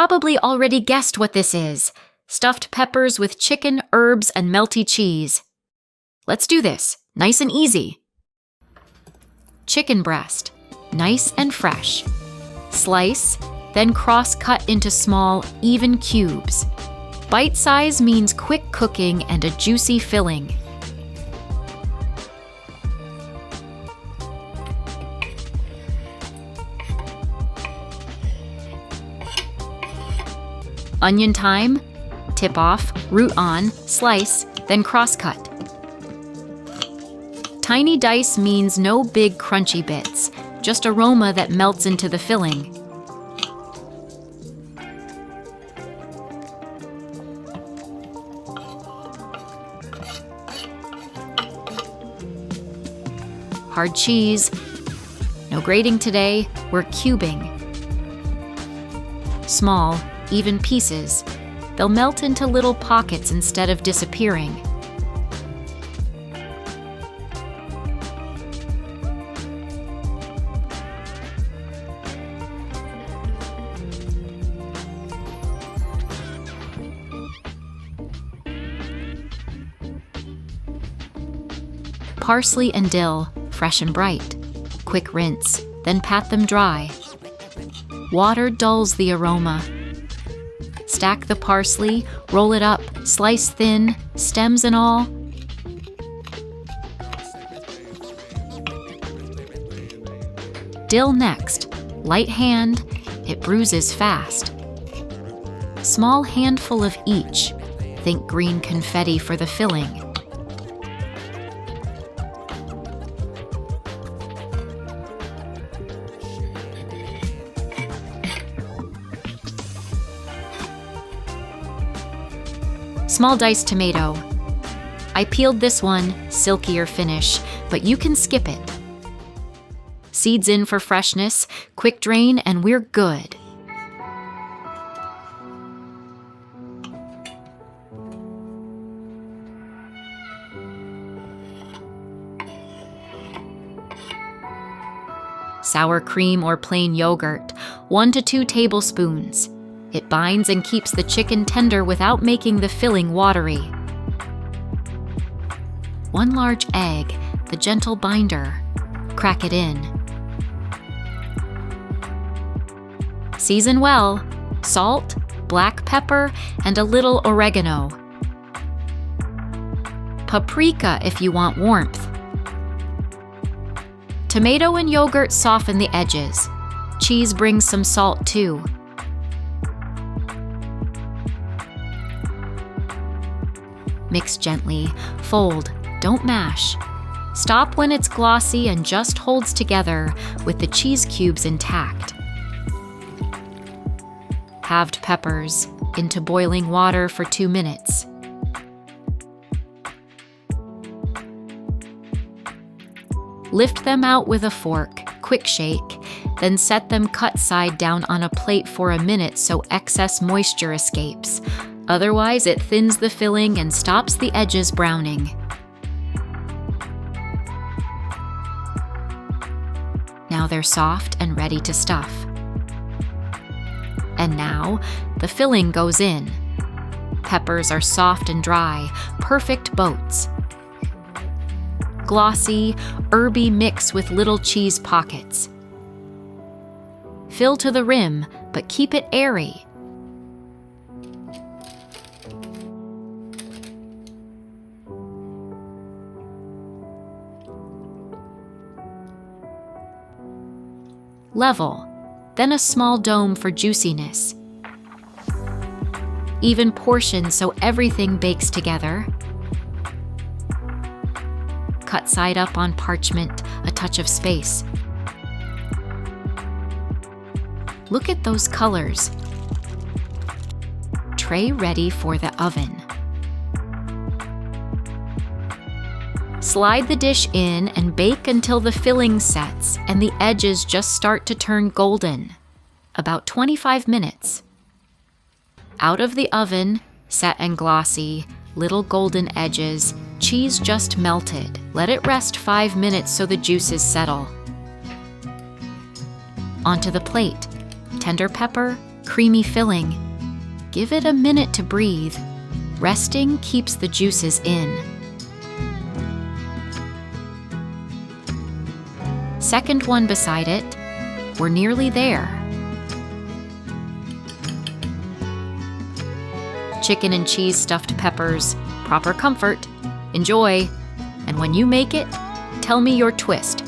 probably already guessed what this is. Stuffed peppers with chicken, herbs, and melty cheese. Let's do this, nice and easy. Chicken breast, nice and fresh. Slice, then cross-cut into small, even cubes. Bite size means quick cooking and a juicy filling. Onion time, tip off, root on, slice, then cross-cut. Tiny dice means no big crunchy bits, just aroma that melts into the filling. Hard cheese. No grating today, we're cubing. Small, even pieces. They'll melt into little pockets instead of disappearing. Parsley and dill, fresh and bright. Quick rinse, then pat them dry. Water dulls the aroma. Stack the parsley, roll it up, slice thin, stems and all. Dill next, light hand, it bruises fast. Small handful of each, think green confetti for the filling. Small diced tomato. I peeled this one, silkier finish, but you can skip it. Seeds in for freshness, quick drain, and we're good. Sour cream or plain yogurt, 1 to 2 tablespoons. It binds and keeps the chicken tender without making the filling watery. 1 large egg, the gentle binder. Crack it in. Season well. Salt, black pepper, and a little oregano. Paprika if you want warmth. Tomato and yogurt soften the edges. Cheese brings some salt too. Mix gently, fold, don't mash. Stop when it's glossy and just holds together with the cheese cubes intact. Halved peppers into boiling water for 2 minutes. Lift them out with a fork, quick shake, then set them cut side down on a plate for a minute so excess moisture escapes. Otherwise, it thins the filling and stops the edges browning. Now they're soft and ready to stuff. And now, the filling goes in. Peppers are soft and dry, perfect boats. Glossy, herby mix with little cheese pockets. Fill to the rim, but keep it airy. Level, then a small dome for juiciness. Even portions so everything bakes together. Cut side up on parchment, a touch of space. Look at those colors. Tray ready for the oven. Slide the dish in and bake until the filling sets and the edges just start to turn golden. About 25 minutes. Out of the oven, set and glossy, little golden edges, cheese just melted. Let it rest 5 minutes so the juices settle. Onto the plate. Tender pepper, creamy filling. Give it a minute to breathe. Resting keeps the juices in. Second one beside it. We're nearly there. Chicken and cheese stuffed peppers, proper comfort. Enjoy! And when you make it, tell me your twist.